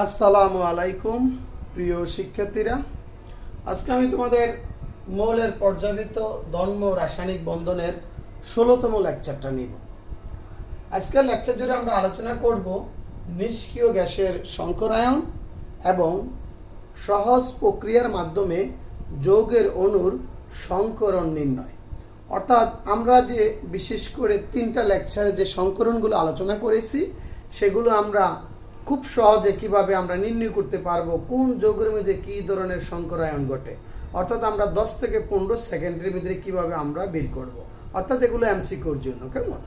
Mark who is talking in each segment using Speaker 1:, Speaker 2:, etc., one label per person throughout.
Speaker 1: আসসালামু আলাইকুম প্রিয় শিক্ষার্থীরা, আজকে আমি তোমাদের মৌলের পর্যাবৃত্ত ধর্ম রাসায়নিক বন্ধনের 16তম লেকচারটা নিব। আজকের লেকচার জুড়ে আমরা আলোচনা করব নিষ্ক্রিয় গ্যাসের সংকরায়ন এবং সহজ প্রক্রিয়ার মাধ্যমে যৌগের অণুর সংকরণ নির্ণয়। অর্থাৎ আমরা যে বিশেষ করে 3টা লেকচারে যে সংকরণগুলো আলোচনা করেছি সেগুলো আমরা খুব সহজে কিভাবে আমরা নির্ণয় করতে পারবো কোন যৌগের মধ্যে কী ধরনের সংকরায়ন ঘটে, অর্থাৎ আমরা 10 থেকে 15 সেকেন্ডের মধ্যে কিভাবে আমরা বের করব, অর্থাৎ এগুলো এমসিকিউর জন্য। কেমন?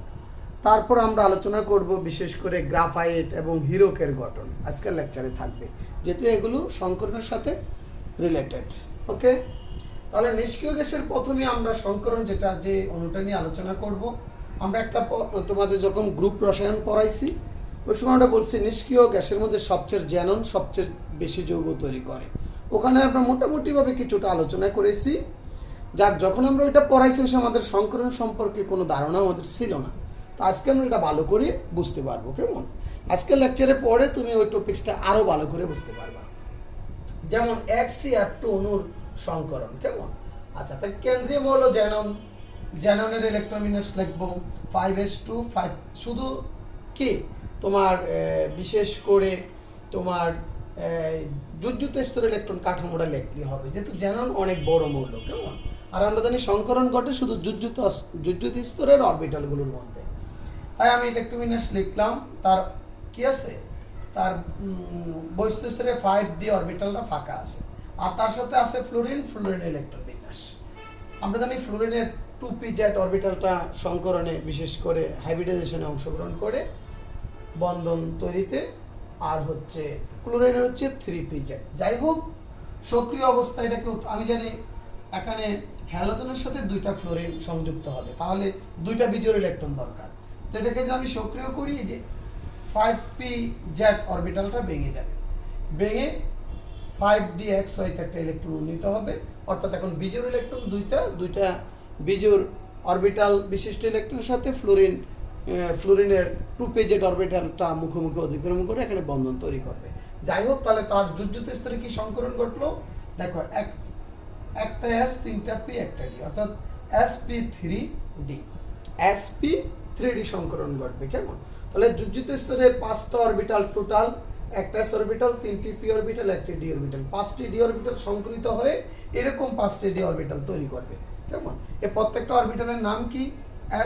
Speaker 1: তারপর আমরা আলোচনা করব বিশেষ করে গ্রাফাইট এবং হিরোকের গঠন আজকের লেকচারে থাকবে, যেহেতু এগুলো সংকরণের সাথে রিলেটেড। ওকে, তাহলে নিষ্ক্রিয় গ্যাসের প্রথমে আমরা সংকরণ যে অণুটা নিয়ে আলোচনা করব। আমরা একটা তোমাদের যখন গ্রুপ রসায়ন পড়াইছি ওই সময় আমরা বলছি নিষ্ক্রিয় গ্যাসের মধ্যে সবচেয়ে জ্যানন সবচেয়ে বেশি যৌগ তৈরি করে। ওখানে আমরা মোটামুটিভাবে কিছুটা আলোচনা করেছি। যাক, যখন আমরা ওইটা পড়াইছি ওই সময় আমাদের সংকরণ সম্পর্কে কোনো ধারণা আমাদের ছিল না। তো আজকে আমরা এটা ভালো করে বুঝতে পারবো। কেমন? আজকের লেকচারে পড়ে তুমি ওই টপিক্সটা আরও ভালো করে বুঝতে পারবা। যেমন HCl2 অণুর সংকরণ। কেমন? আচ্ছা, তাই কেন্দ্রীয় মৌল জ্যানন, জ্যাননের ইলেকট্রন বিন্যাস লিখবো 5s2 5। শুধু কি তোমার বিশেষ করে তোমার জুজুত স্তরের ইলেকট্রন কাঠামোটা লিখতে হবে, যেহেতু জ্যানন অনেক বড় মৌল। কেমন? আর আমরা জানি সংকরণ ঘটে শুধু জুজুত স্তরের অরবিটালগুলোর মধ্যে। তাই আমি ইলেকট্রন বিন্যাস লিখলাম। তার কি আছে? তার বহিস্থ স্তরে 5d অরবিটালটা ফাঁকা আছে, আর তার সাথে আছে ফ্লোরিন ইলেকট্রন বিন্যাস। আমরা জানি ফ্লোরিনের 2pz অরবিটালটা সংকরণে বিশেষ করে হাইব্রিডাইজেশনে অংশগ্রহণ করে বন্ধন তৈরিতে, আর হচ্ছে ক্লোরিনের হচ্ছে 3pz। যাই হোক, সক্রিয় অবস্থা এটাকে আমি জানি এখানে হ্যালোজেনের সাথে 2টা ফ্লোরিন সংযুক্ত হবে, তাহলে 2টা বিজোড় ইলেকট্রন দরকার। তো এটাকে যে আমি সক্রিয় করি, যে 5pz অরবিটালটা ভেঙে যাবে, ভেঙে 5dxy একটা ইলেকট্রন উন্নীত হবে। অর্থাৎ এখন বিজোড় ইলেকট্রন দুইটা বিজোড় অরবিটাল বিশিষ্ট ইলেকট্রনের সাথে ফ্লোরিনের 2pz অরবিটালটা মুখোমুখি অতিক্রম করে এখানে বন্ধন তৈরি করবে। যাই হোক, তাহলে তার জুজুত স্তরে কি সংকরণ ঘটলো দেখো, একটা s 3টা p একটা d, অর্থাৎ sp3d সংকরণ ঘটবে। কেমন? তাহলে জুজুত স্তরে 5টা অরবিটাল টোটাল, একটা s অরবিটাল, 3টি p অরবিটাল, একটি d অরবিটাল, 5টি d অরবিটাল সংকরিত হয়ে এরকম 5টি d অরবিটাল তৈরি করবে। কেমন? এই প্রত্যেকটা অরবিটালের নাম কি?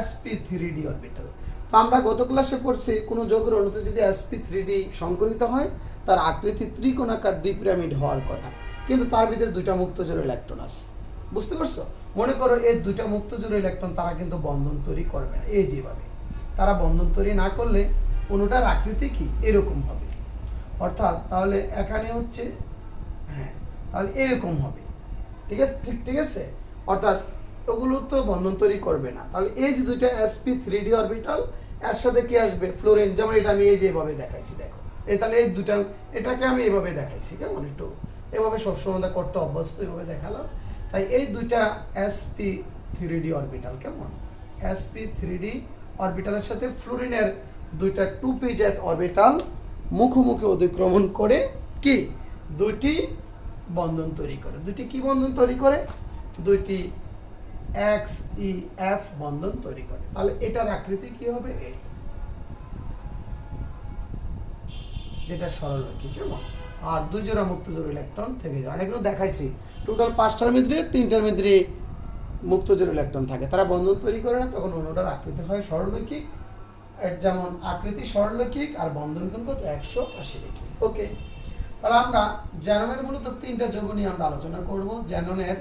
Speaker 1: sp3d orbital. তো আমরা গত ক্লাসে পড়ছি কোনো যৌগের অণুতে যদি sp3d সংকরিত হয় তার আকৃতি ত্রিকোণাকার দ্বিপিরামিড হওয়ার কথা, কিন্তু তার ভিতরে 2টা মুক্তজোড় ইলেকট্রন আছে। বুঝতে পারছো? মনে করো এই 2টা মুক্তজোড় ইলেকট্রন তারা কিন্তু বন্ধন তৈরি করবে না। এই যেভাবে তারা বন্ধন তৈরি না করলে অণুটার আকৃতি কি এরকম হবে, অর্থাৎ তাহলে এখানে হচ্ছে তাহলে এরকম হবে। ঠিক আছে, অর্থাৎ ওগুলো তো বন্ধন তৈরি করবে না। তাহলে এই যে 2টা sp3d অরবিটাল, এর সাথে কি আসবে? ফ্লোরিন। যেমন এটা আমি এই যে এভাবে দেখাইছি, দেখো তাহলে এই দুটা, এটাকে আমি এভাবে দেখাইছি। কেমন? একটু এভাবে সবসময় করতে অভ্যস্ত, এভাবে দেখালাম। তাই এই 2টা sp3d অরবিটাল, কেমন, sp3d অরবিটালের সাথে ফ্লোরিনের 2টা 2pz অরবিটাল মুখোমুখি অতিক্রমণ করে কি 2টি বন্ধন তৈরি করে। 2টি কি বন্ধন তৈরি করে? 2টি XEF বন্ধন তৈরি করে। তাহলে এটার আকৃতি কি হবে? এই যেটা সরলরৈখিক। কেমন? আর 2 জোড়া মুক্তজোড় ইলেকট্রন থেকে যায়। অনেকগুলো দেখাইছি, টোটাল 5টার মধ্যে 3টার মধ্যে মুক্তজোড় ইলেকট্রন থাকে, তারা বন্ধন তৈরি করে না, তখন অণুটার আকৃতি হয় সরলরৈখিক। যেমন আকৃতি সরলরৈখিক আর বন্ধন কোণ কত? 180 ডিগ্রি। ওকে, তাহলে আমরা জ্যাননের মূলত 3টা যৌগ নিয়ে আমরা আলোচনা করব। জ্যাননের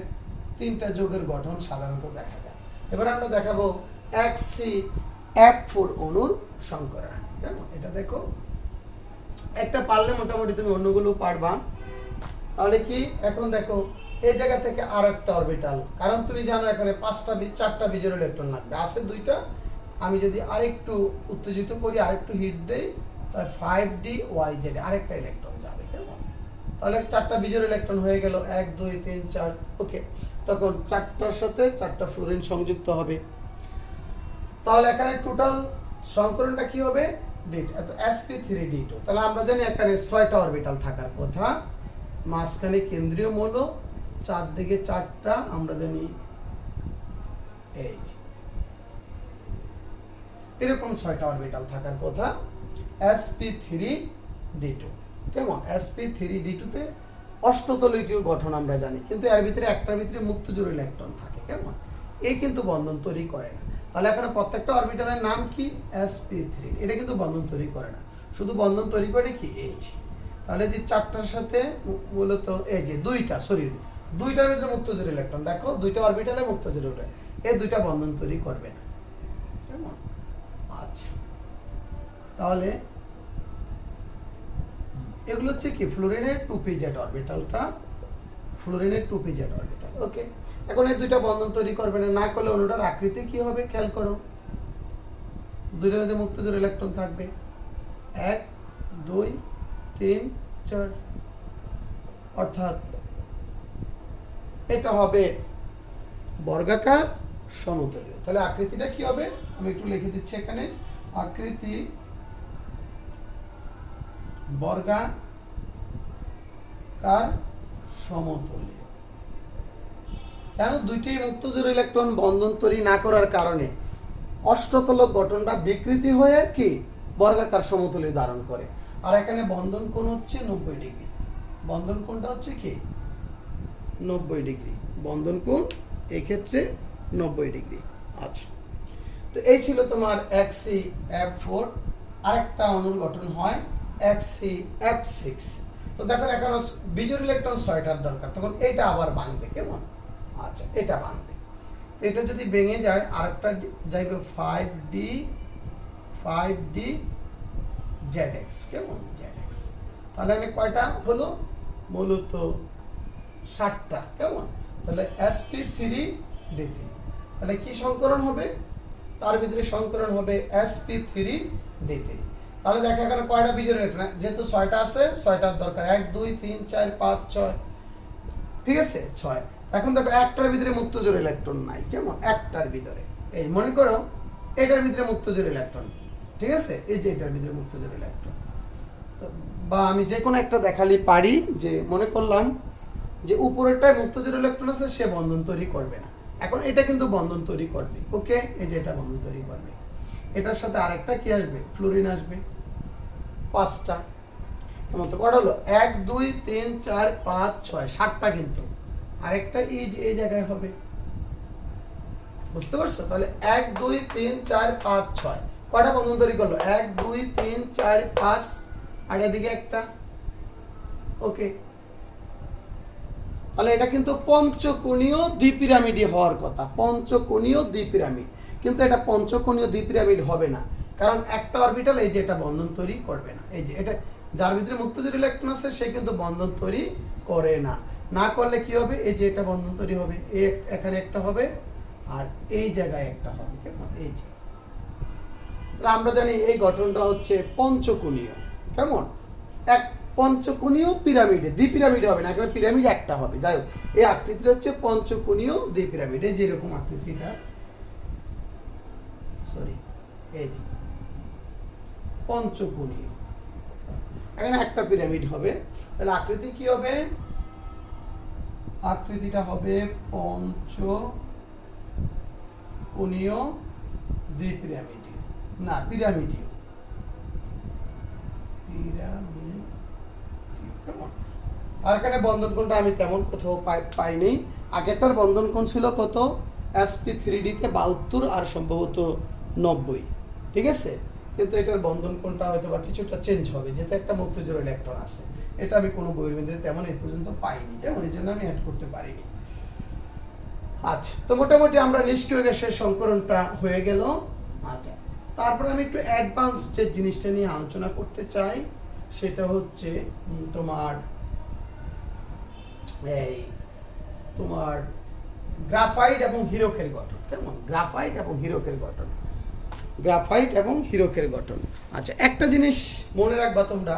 Speaker 1: 3টা যৌগের গঠন সাধারণত দেখা যায়। এবার আমরা দেখাবো HCl4 অণুর সংকরণ। কেমন? এটা দেখো, একটা পারলে মোটামুটি তুমি অন্যগুলো পারবা। তাহলে কি এখন দেখো এই জায়গা থেকে আর একটা অরবিটাল, কারণ তুমি জানো এখানে 4টা বিজোড় ইলেকট্রন লাগবে, আছে 2টা। আমি যদি আরেকটু উত্তেজিত করি, আরেকটু হিট দেই, তাহলে 5dyz আরেকটা ইলেকট্রন যাবে। কেমন? তাহলে 4টা বিজোড় ইলেকট্রন হয়ে গেল, 1 2 3 4। ওকে, তখন 4টার সাথে 4টা ফ্লোরিন সংযুক্ত হবে। তাহলে এখানে টোটাল সংকরণটা কি হবে? D2 এত sp3d2 তাহলে আমরা জানি এখানে 6টা অরবিটাল থাকার কথা, মাঝখানে কেন্দ্রীয় মৌল, চারদিকে 4টা, আমরা জানি এই এরকম 6টা অরবিটাল থাকার কথা sp3d2। কেমন? sp3d2 তে অষ্টতলীয় গঠন আমরা জানি, কিন্তু এর ভিতরে একটার ভিতরে মুক্ত জোড় ইলেকট্রন থাকে। কেমন? এই কিন্তু বন্ধন তৈরি করে না। তাহলে এখানে প্রত্যেকটা অরবিটালের নাম কি? sp3। এটা কিন্তু বন্ধন তৈরি করে না, শুধু বন্ধন তৈরি করে কি এই যে। তাহলে যে 4টার সাথে মূলত এই যে দুইটার ভিতরে মুক্ত জোড় ইলেকট্রন, দেখো 2টা অরবিটালে মুক্ত জোড় উঠে, এই 2টা বন্ধন তৈরি করবে না। কেমন? আচ্ছা, তাহলে এগুলো হচ্ছে কি ফ্লোরিনের 2pz অরবিটালটা, ফ্লোরিনের 2pz অরবিটাল। ওকে, এখন এই 2টা বন্ধন তৈরি করবে না, না করলে অণুটার আকৃতি কি হবে খেয়াল করো। 2টার মধ্যে মুক্ত জোড় ইলেকট্রন থাকবে 1 2 3 4, অর্থাৎ এটা হবে বর্গাকার সমতলীয়। তাহলে আকৃতিটা কি হবে আমি একটু লিখে দিচ্ছি এখানে, আকৃতি বর্গাকার সমতলীয়। কেন? 2টি মুক্ত জোড় ইলেকট্রন বন্ধন তৈরি না করার কারণে অষ্টতলক গঠনটা বিকৃতি হয়ে কি বর্গাকার সমতলীয় ধারণ করে। আর এখানে বন্ধন কোণ হচ্ছে 90 ডিগ্রি, বন্ধন কোণটা হচ্ছে কি 90 ডিগ্রি, বন্ধন কোণ এই ক্ষেত্রে 90 ডিগ্রি। আচ্ছা, তো এই ছিল তোমার HCF4। আরেকটা অণুর গঠন হয় HCF6। তো দেখো এখন বিজোড় ইলেকট্রন 6টার দরকার, তখন এটা আবার ভাঙবে। কেমন? আচ্ছা, এটা ভাঙবে, তো এটা যদি ভেঙে যায় আরেকটা যাইবে 5D ZX। কেমন? ZX। তাহলে এখানে কয়টা হলো? মূলত 7টা। কেমন? তাহলে sp3d3। তাহলে কি সংকরণ হবে? তার ভিতরে সংকরণ হবে sp3d3। তাহলে দেখো এখানে কয়টা বিজোড় ইলেকট্রন, যেহেতু 6টা আছে 6টার দরকার, 1 2 3 4 5 6, ঠিক আছে 6। এখন দেখো একটার ভিতরে মুক্ত জোড় ইলেকট্রন নাই। কেমন? একটার ভিতরে, এই মনে করো এটার ভিতরে মুক্ত জোড় ইলেকট্রন, ঠিক আছে, এই যে এটার ভিতরে মুক্ত জোড় ইলেকট্রন। তো বা আমি যে কোনো একটা দেখালি পারি, যে মনে করলাম যে উপরেরটায় মুক্ত জোড় ইলেকট্রন আছে, সে বন্ধন তৈরি করবে না। এখন এটা কিন্তু বন্ধন তৈরি করবে। ওকে, এই যে এটা বন্ধন তৈরি করবে, এটার সাথে আরেকটা কি আসবে? ফ্লোরিন আসবে। 5টা। কেমন? তো কটা হলো? 1 2 3 4 5 6, 7টা কিন্তু। আরেকটা এই যে এই জায়গায় হবে, বুঝতে পারছো? তাহলে 1 2 3 4 5 6 কয়টা বন্ধন তৈরি করলো? 1 2 3 4 5, আর এদিকে একটা। ওকে, তাহলে এটা কিন্তু পঞ্চকোণীয় দ্বিপিরামিডই হওয়ার কথা, পঞ্চকোণীয় দ্বিপিরামিড, কিন্তু এটা পঞ্চকোণীয় দ্বিপিরামিড হবে না, কারণ একটা অরবিটাল এই যে এটা বন্ধন তৈরি করবে না। এই যে এটা যার ভিতরে মুক্ত জোড় ইলেকট্রন আছে সে কিন্তু বন্ধন তৈরি করে না। না করলে কি হবে? এই যে এটা বন্ধন তৈরি হবে, এখানে একটা হবে আর এই জায়গায় একটা হবে। কেমন? এই যে আমরা জানি এই গঠনটা হচ্ছে পঞ্চকোণীয়। কেমন? এক পঞ্চকোণীয় পিরামিডে, দ্বিপিরামিডে হবে না, এখানে পিরামিড একটা হবে। যাই হোক, এই আকৃতিটা হচ্ছে পঞ্চকোণীয় দ্বিপিরামিডে, যেরকম আকৃতিটা, সরি এই যে পঞ্চকোণীয়, এখানে একটা পিরামিড হবে। তাহলে আকৃতি কি হবে? আকৃতিটা হবে পঞ্চকোণীয় দ্বিপিরামিডীয়, না পিরামিডীয়। কেমন? আর এখানে বন্ধন কোণটা আমি তেমন কোথাও পাইনি। আগেরটার বন্ধন কোণ ছিল কত? sp3d তে 72 আর সম্ভবত 90, ঠিক আছে, কিন্তু এটার বন্ধন কোণটা হয়তো বা কিছুটা চেঞ্জ হবে, যেহেতু একটা মুক্ত জোড় ইলেকট্রন আছে। এটা আমি কোনো বইয়ের মধ্যে তেমন এই পর্যন্ত পাইনি, কেমন, এই জন্য আমি অ্যাড করতে পারিনি। আচ্ছা, তো মোটামুটি আমরা নিষ্ক্রিয় গ্যাসের সংকরণটা হয়ে গেল। আচ্ছা, তারপরে আমি একটু অ্যাডভান্স যে জিনিসটা নিয়ে আলোচনা করতে চাই, সেটা হচ্ছে তোমার গ্রাফাইট এবং হিরোকের গঠন। কেমন? গ্রাফাইট এবং হিরোকের গঠন, গ্রাফাইট এবং হিরোকের গঠন। আচ্ছা, একটা জিনিস মনে রাখবা তোমরা,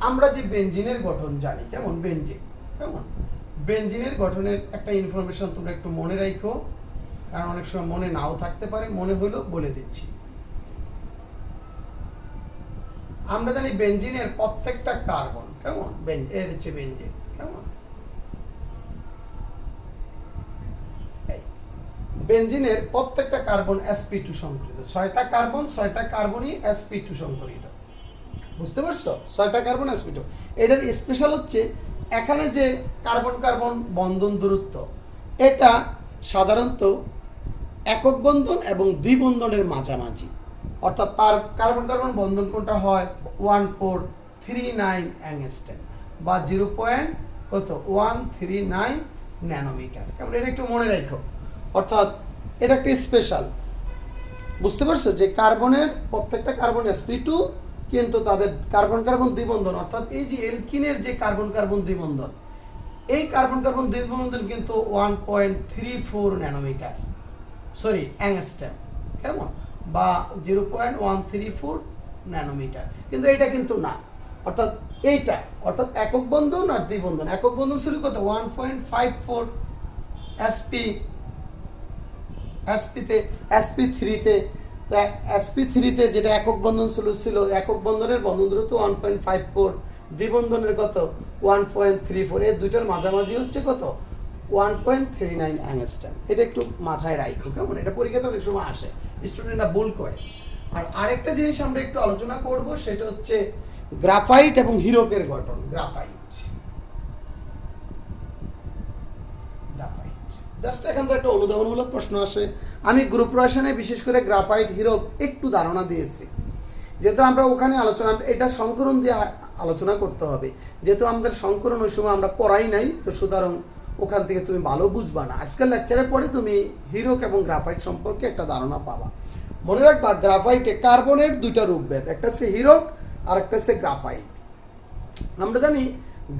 Speaker 1: আমরা যে বেনজিনের গঠন জানি, কেমন বেনজিন, কেমন বেনজিনের গঠনের একটা ইনফরমেশন তোমরা একটু মনে রাখো, কারণ অনেক সময় মনে নাও থাকতে পারে, মনে হলো বলে দিচ্ছি। আমরা জানি বেনজিনের প্রত্যেকটা কার্বন কেমন, এর হচ্ছে বেনজিন কেমন, বেনজিনের প্রত্যেকটা কার্বন sp2 সংকরিত, 6টা কার্বন 6টা কার্বনই sp2 সংকরিত। বুঝতে পারছো? 6টা কার্বন sp2। এটার স্পেশাল হচ্ছে এখানে যে কার্বন কার্বন বন্ধন দূরত্ব, এটা সাধারণত একক বন্ধন এবং দ্বিবন্ধনের মাঝামাঝি, অর্থাৎ তার কার্বন কার্বন বন্ধন কোনটা হয় 1439 অ্যাংস্ট্রম বা 0.139 ন্যানোমিটার। কেমন, এটা একটু মনে রাখো, অর্থাৎ এটা একটা স্পেশাল। বুঝতে পারছো যে কার্বনের প্রত্যেকটা কার্বন sp2, কিন্তু তাদের কার্বন কার্বন দ্বিবন্ধন, অর্থাৎ এই যে এলকিনের যে কার্বন কার্বন দ্বিবন্ধন, এই কার্বন কার্বন দ্বিবন্ধন কিন্তু 1.34 ন্যানোমিটার, সরি অ্যাংস্ট্রম কেমন, বা 0.134 ন্যানোমিটার, কিন্তু এটা কিন্তু না, অর্থাৎ এইটা, অর্থাৎ একক বন্ধন আর দ্বিবন্ধন। একক বন্ধন ছিল কত 1.54 sp3তে, sp3তে যেটা একক বন্ধন ছিল একক বন্ধনের বন্ধন দূরত্ব 1.54, দ্বিবন্ধনের কত 1.34, এই দুইটার মাঝামাঝি হচ্ছে কত 1.39 অ্যাংস্ট্রম। এটা একটু মাথায় রাখো কেমন, এটা পরীক্ষাতে অনেক সময় আসে, স্টুডেন্টরা ভুল করে। আর আরেকটা জিনিস আমরা একটু আলোচনা করব, সেটা হচ্ছে গ্রাফাইট এবং হীরকের গঠন। গ্রাফাইট জাস্ট এখান থেকে একটা অনুধাবনমূলক প্রশ্ন আসে। আমি গ্রুপ রসায়নে বিশেষ করে গ্রাফাইট হীরক একটু ধারণা দিয়েছি, যেহেতু আমরা ওখানে আলোচনা, এটা সংকরণ দিয়ে আলোচনা করতে হবে, যেহেতু আমাদের সংকরণ ওই সময় আমরা পড়াই নাই, তো সুতরাং ওখান থেকে তুমি ভালো বুঝবা না। আজকাল লেকচারে পড়ে তুমি হীরক এবং গ্রাফাইট সম্পর্কে একটা ধারণা পাবা। মনে রাখবা গ্রাফাইটে কার্বনের দুইটা রূপভেদ, একটা হচ্ছে হীরক আর একটা হচ্ছে গ্রাফাইট। আমরা জানি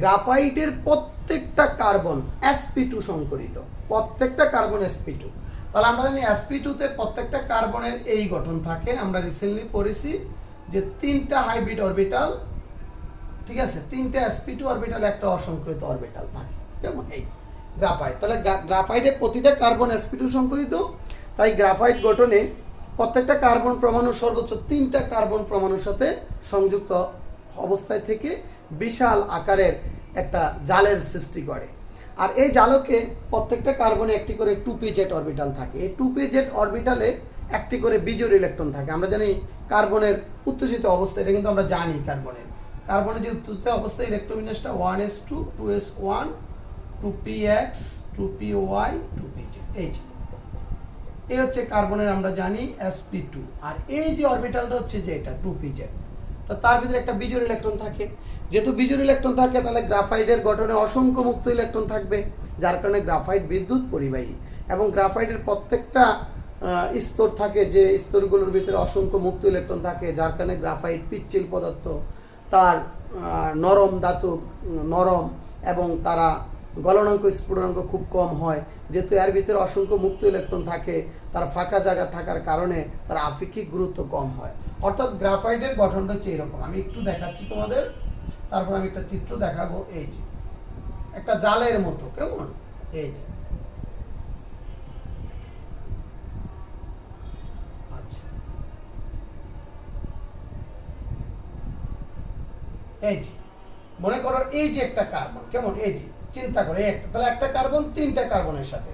Speaker 1: গ্রাফাইটের প্রত্যেকটা কার্বন sp2 সংকরিত, প্রত্যেকটা কার্বন sp2। তাহলে আমরা জানি sp2তে প্রত্যেকটা কার্বনের এই গঠন থাকে। আমরা রিসেন্টলি পড়েছি যে 3টা হাইব্রিড অরবিটাল, ঠিক আছে, 3টা sp2 অরবিটাল, একটা অসংকরিত অরবিটাল থাকে কেমন, এই গ্রাফাইট। তাহলে গ্রাফাইটে প্রতিটা কার্বন sp2 সংকরিত, তাই গ্রাফাইট গঠনে প্রত্যেকটা কার্বন পরমাণু সর্বোচ্চ 3টা কার্বন পরমাণুর সাথে সংযুক্ত অবস্থায় থেকে বিশাল আকারের একটা জালের সৃষ্টি করে। আর এই জালকে প্রত্যেকটা কার্বনে একটি করে 2p-z অরবিটাল থাকে। এই 2p-z অরবিটালে একটি করে বিজোড় ইলেকট্রন থাকে। আমরা জানি কার্বনের উত্তেজিত অবস্থা, এটা কিন্তু আমরা জানি কার্বনের যে উত্তেজিত অবস্থা electron বিন্যাসটা 1s2 2s1 2px 2py 2pz, এই হচ্ছে কার্বনের আমরা জানি sp2। আর এই যে অরবিটালটা হচ্ছে যে এটা 2pz, তো তার ভিতরে একটা বিজোড় ইলেকট্রন থাকে। যেহেতু বিজোড় ইলেকট্রন থাকে, তাহলে গ্রাফাইটের গঠনে অসংখ্য মুক্ত ইলেকট্রন থাকবে, যার কারণে গ্রাফাইট বিদ্যুৎ পরিবাহী। এবং গ্রাফাইটের প্রত্যেকটা স্তর থাকে, যে স্তরগুলোর ভিতরে অসংখ্য মুক্ত ইলেকট্রন থাকে, যার কারণে গ্রাফাইট পিচ্ছিল পদার্থ, তার নরম ধাতু, নরম, এবং তারা গলনাঙ্ক স্ফুটনাঙ্ক খুব কম হয়। যেহেতু এর ভিতরে অসংখ্য মুক্ত ইলেকট্রন থাকে, তার ফাঁকা জায়গা থাকার কারণে তার আপেক্ষিক গুরুত্ব কম হয়। অর্থাৎ গ্রাফাইটের গঠনটা হচ্ছে এরকম। আমি একটু দেখাচ্ছি তোমাদের, তারপর আমি একটা চিত্র দেখাবো। এই যে একটা জালের মতো কেমন, এই যে আচ্ছা, এই যে মনে করো এই যে একটা কার্বন কেমন, এই যে চিন্তা করো একটা, তাহলে একটা কার্বন 3টা কার্বনের সাথে,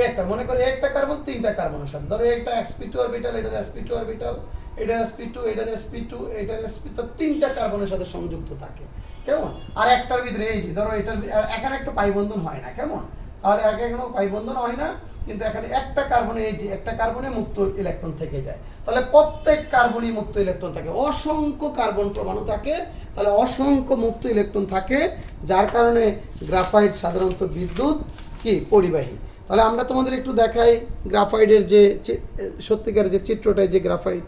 Speaker 1: একটা মনে করো একটা কার্বন 3টা কার্বনের সাথে, ধরো একটা sp2 অরবিটাল, এটার sp2 অরবিটাল, এটার sp2, এটার sp2, এটার sp2, 3টা কার্বনের সাথে সংযুক্ত থাকে কেমন। আর একটার ভিতরে এই যে ধরো এটার এখানে একটা পাই বন্ধন হয় না কেমন, তাহলে এখানেও পাই বন্ধন হয় না, কিন্তু এখানে একটা কার্বনে, এই যে একটা কার্বনে মুক্ত ইলেকট্রন থেকে যায়। তাহলে প্রত্যেক কার্বনই মুক্ত ইলেকট্রন থাকে, অসংখ্য কার্বন পরমাণু থাকে, তাহলে অসংখ্য মুক্ত ইলেকট্রন থাকে, যার কারণে গ্রাফাইট সাধারণত বিদ্যুৎ কি পরিবাহী। তাহলে আমরা তোমাদের একটু দেখাই গ্রাফাইটের যে সত্যিকারের যে চিত্রটাই, যে গ্রাফাইট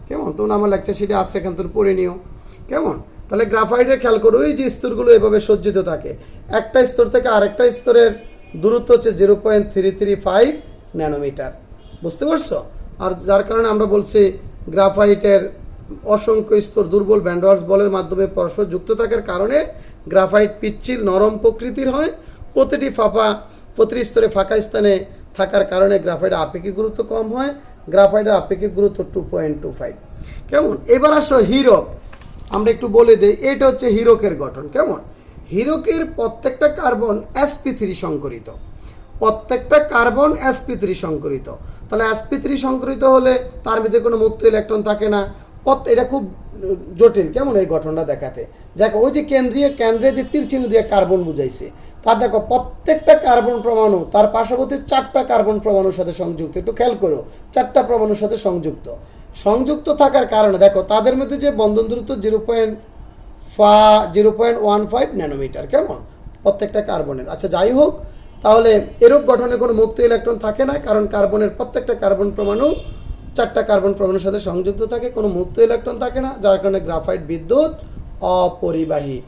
Speaker 1: কেমন, তোমরা আমার লেকচার সেটা আসছে, এখান থেকে পড়ে নিও কেমন। তাহলে গ্রাফাইটের খেয়াল করো, ওই যে স্তরগুলো এভাবে সজ্জিত থাকে, একটা স্তর থেকে আরেকটা স্তরের দূরত্ব হচ্ছে 0.335 ন্যানোমিটার। বুঝতে পারছো? আর যার কারণে আমরা বলছি গ্রাফাইটের অসংখ্য স্তর দুর্বল ভ্যান্ডারওয়ালস বলের মাধ্যমে পরস্পর যুক্ত থাকার কারণে গ্রাফাইট পিচ্ছিল নরম প্রকৃতির হয়। প্রতিটি স্তরে ফাঁকা স্থানে থাকার কারণে গ্রাফাইটের আপেক্ষিক গুরুত্ব কম হয়। গ্রাফাইটের আপেক্ষিক গুরুত্ব 2.25 কেমন। এবার আসো হীরক। আমরা একটু বলে দিই, এটা হচ্ছে হীরকের গঠন। কেমন? হীরকের প্রত্যেকটা কার্বন sp3 সংকরিত, প্রত্যেকটা কার্বন sp3 সংকরিত। তাহলে sp3 সংকরিত হলে তার ভিতরে কোনো মুক্ত ইলেকট্রন থাকে না। এটা খুব জটিল কেমন এই গঠনটা দেখাতে। দেখো ওই যে কেন্দ্রে যে তীর চিহ্ন দিয়ে কার্বন বুঝাইছে, তার দেখো প্রত্যেকটা কার্বন পরমাণু তার পার্শ্ববর্তী 4টা কার্বন পরমাণুর সাথে সংযুক্ত। একটু খেয়াল করো, 4টা পরমাণুর সাথে সংযুক্ত থাকার কারণে দেখো তাদের মধ্যে যে বন্ধন দূরত্ব 0.15 ন্যানোমিটার। কেমন? প্রত্যেকটা কার্বনের। আচ্ছা যাই হোক, তাহলে এরূপ গঠনে কোনো মুক্ত ইলেকট্রন থাকে না, কারণ কার্বনের প্রত্যেকটা কার্বন পরমাণু 4টা কার্বন পরমাণুর সাথে সংযুক্ত থাকে, কোনো মুক্ত ইলেকট্রন থাকে না, যার কারণে গ্রাফাইট বিদ্যুৎ অপরিবাহী,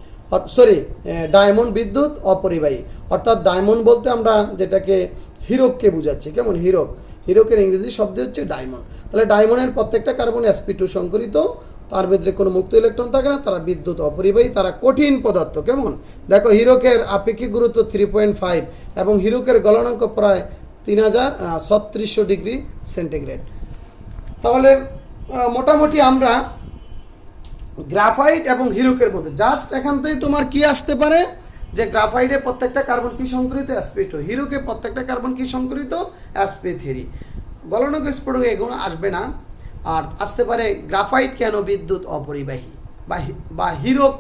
Speaker 1: ডায়মন্ড বিদ্যুৎ অপরিবাহী। অর্থাৎ ডায়মন্ড বলতে আমরা যেটাকে হীরককে বুঝাচ্ছি। কেমন? হীরকের ইংরেজি শব্দ হচ্ছে ডায়মন্ড। তাহলে ডায়মন্ডের প্রত্যেকটা কার্বন sp2 সংকরিত, তার ভিতরে কোনো মুক্ত ইলেকট্রন থাকে না, তারা বিদ্যুৎ অপরিবাহী, তারা কঠিন পদার্থ। কেমন? দেখো হীরকের আপেক্ষিক গুরুত্ব 3.5 এবং হীরকের গলনাঙ্ক প্রায় 3600 ডিগ্রি সেন্টিগ্রেড। তাহলে মোটামুটি আমরা গ্রাফাইট এবং হীরকের মধ্যে জাস্ট এখান থেকে তোমার কি আসতে পারে যে গ্রাফাইটে প্রত্যেকটা কার্বন কি সংকরিত? sp2। হীরকে প্রত্যেকটা কার্বন কি সংকরিত? sp3। গলনাঙ্ক স্ফুটক এগুলো আসবে না। আর আসতে পারে গ্রাফাইট কেন বিদ্যুৎ অপরিবাহী, বা হীরক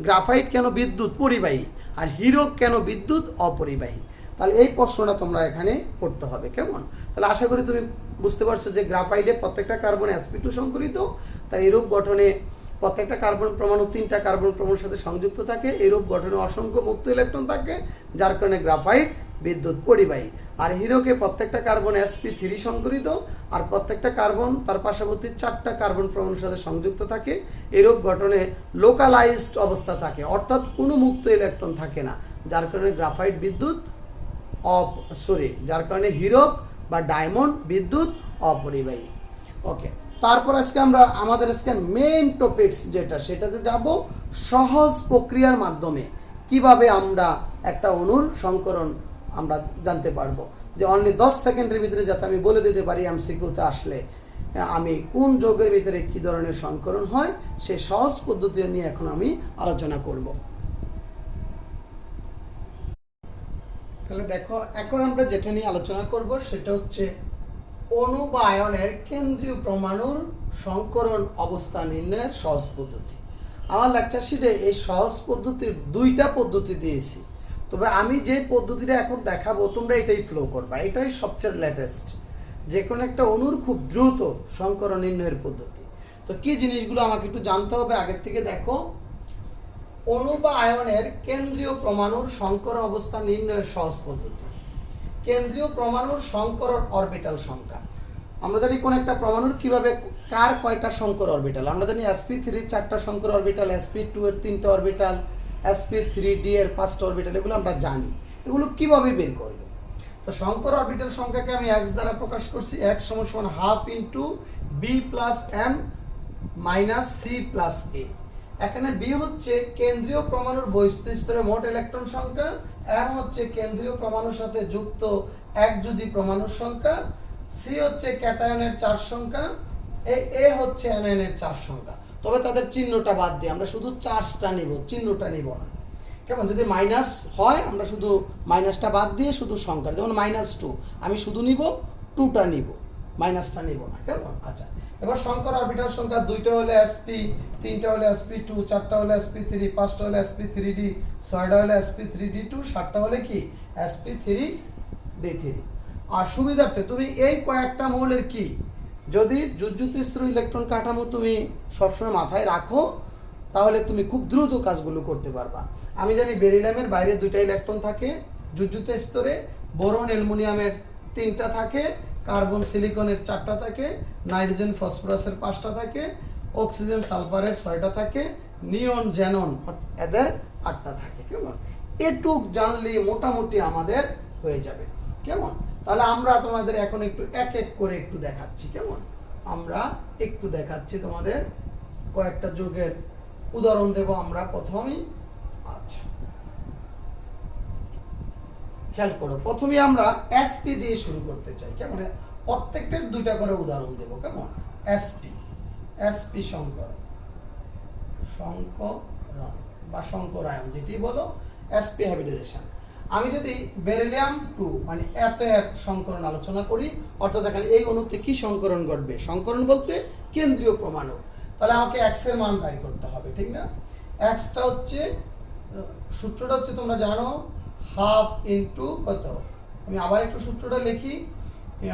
Speaker 1: গ্রাফাইট কেন বিদ্যুৎ পরিবাহী আর হীরক কেন বিদ্যুৎ অপরিবাহী। তাহলে এই প্রশ্নটা তোমরা এখানে পড়তে হবে। কেমন? তাহলে আশা করি তুমি বুঝতে পারছো যে গ্রাফাইটে প্রত্যেকটা কার্বন sp2 সংকরিত, তাই এরূপ গঠনে প্রত্যেকটা কার্বন পরমাণু 3টা কার্বন পরমাণুর সাথে সংযুক্ত থাকে, এরূপ গঠনে অসংখ্য মুক্ত ইলেকট্রন থাকে, যার কারণে গ্রাফাইট বিদ্যুৎ পরিবাহী। আর হীরকে প্রত্যেকটা কার্বন sp3 সংকরিত, আর প্রত্যেকটা কার্বন তার পার্শ্ববর্তী 4টা কার্বন পরমাণুর সাথে সংযুক্ত থাকে, এরূপ গঠনে লোকালাইজড অবস্থা থাকে, অর্থাৎ কোনো মুক্ত ইলেকট্রন থাকে না, যার কারণে গ্রাফাইট বিদ্যুৎ যার কারণে হীরক বা ডায়মন্ড বিদ্যুৎ অপরিবাহী। ওকে, তারপর আজকে আমরা আমাদের আজকে মেইন টপিকস যেটা, সেটাতে যাব সহজ প্রক্রিয়ার মাধ্যমে কিভাবে আমরা একটা অণুর সংকরণ আমরা জানতে পারবো। যে অনলি 10 সেকেন্ডের ভিতরে যাতে আমি বলে দিতে পারি এমসিকিউতে আসলে আমি কোন যৌগের ভিতরে কি ধরনের সংকরণ হয়, সেই সহজ পদ্ধতি নিয়ে এখন আমি আলোচনা করব। তাহলে দেখো, এখন আমরা যেটা নিয়ে আলোচনা করব সেটা হচ্ছে অণু বা আয়নের কেন্দ্রীয় পরমাণুর সংকরণ অবস্থা নির্ণয়ের সহজ পদ্ধতি। আমার লেকচার শিটে এই সহজ পদ্ধতির 2টা পদ্ধতি দিয়েছি, তবে আমি যে পদ্ধতিটা এখন দেখাবো তোমরা এটাই ফলো করবা, এটাই সবচেয়ে লেটেস্ট। যে কোনো একটা অণুর খুব দ্রুত সংকরণ নির্ণয়ের পদ্ধতি। তো কি জিনিসগুলো আমাকে একটু জানতে হবে আগের থেকে। দেখো, অণু বা আয়নের কেন্দ্রীয় পরমাণুর সংকর অবস্থা নির্ণয়ের সহজ পদ্ধতি। কেন্দ্রীয় পরমাণুর সংকরণ অরবিটাল সংখ্যা। আমরা জানি কোন একটা পরমাণুর কিভাবে কার কয়টা সংকর অরবিটাল। আমরা জানি sp3 4টা সংকর অরবিটাল, sp2 এর 3টা অরবিটাল, sp3d এর 5টা অরবিটাল, এগুলো আমরা জানি। এগুলো কিভাবে বের করব? তো সংকর অরবিটাল সংখ্যাকে আমি x দ্বারা প্রকাশ করছি। x = ½ * b + m - c + a। এখানে b হচ্ছে কেন্দ্রীয় পরমাণুর বহিস্থ স্তরে মোট ইলেকট্রন সংখ্যা, m হচ্ছে কেন্দ্রীয় পরমাণুর সাথে যুক্ত একযোজী পরমাণুর সংখ্যা, c হচ্ছে ক্যাটায়নের চার্জ সংখ্যা, a হচ্ছে অ্যানায়নের চার্জ সংখ্যা। তবে তাদের চিহ্নটা বাদ দিয়ে আমরা শুধু চার্জটা নিব, চিহ্নটা নিব না। কেমন? যদি মাইনাস হয় আমরা শুধু মাইনাসটা বাদ দিয়ে শুধু সংখ্যা, যেমন -2 আমি শুধু নিব, 2টা নিব, মাইনাসটা নিব না। কেমন? আচ্ছা, এবার সংকর অরবিটাল সংখ্যা 2টা হলে sp, 3টা হলে sp2, 4টা হলে sp3, 5টা হলে sp3d, 6টা হলে sp3d2, 7টা হলে কি sp3d3। আর সুবিধার্থে তুমি এই কয়েকটা মৌলের কি যদি জুজুত স্তর ইলেকট্রন কাঠামো তুমি সবসময় মাথায় রাখো, তাহলে তুমি খুব দ্রুত কাজগুলো করতে পারবা। আমি জানি বেরিলিয়ামের বাইরে 2টা ইলেকট্রন থাকে জুজুত স্তরে, বোরন অ্যালুমিনিয়ামের 3টা থাকে, কার্বন সিলিকনের 4টা থাকে, নাইট্রোজেন ফসফরাসের 5টা থাকে, অক্সিজেন সালফারের 6টা থাকে, নিয়ন জ্যানন এদের 8টা থাকে। কেমন? এটুক জানলে মোটামুটি আমাদের হয়ে যাবে। কেমন? তাহলে আমরা তোমাদের এখন একটু এক এক করে একটু দেখাচ্ছি। কেমন? আমরা একটু দেখাচ্ছি তোমাদের কয়েকটা যৌগের উদাহরণ দেব আমরা প্রথমেই। আচ্ছা, খেয়াল করো, প্রথমে আমরা sp দিয়ে শুরু করতে চাই। কেমন? প্রত্যেকটার 2টা করে উদাহরণ দেব। কেমন? sp সংকর সংকরণ বা সংকরায়ন যেটি বলো, sp হাইব্রিডাইজেশন। আমি যদি বেরিলিয়াম 2 মানে এত এর সংকরণ আলোচনা করি, অর্থাৎ এখানে এই অণুতে কি সংকরণ ঘটবে, সংকরণ বলতে কেন্দ্রীয় পরমাণু, তাহলে আমাকে x এর মান বের করতে হবে, ঠিক না? x টা হচ্ছে, সূত্রটা হচ্ছে তোমরা জানো, হাফ ইনটু কত, আমি আবার একটু সূত্রটা লিখি,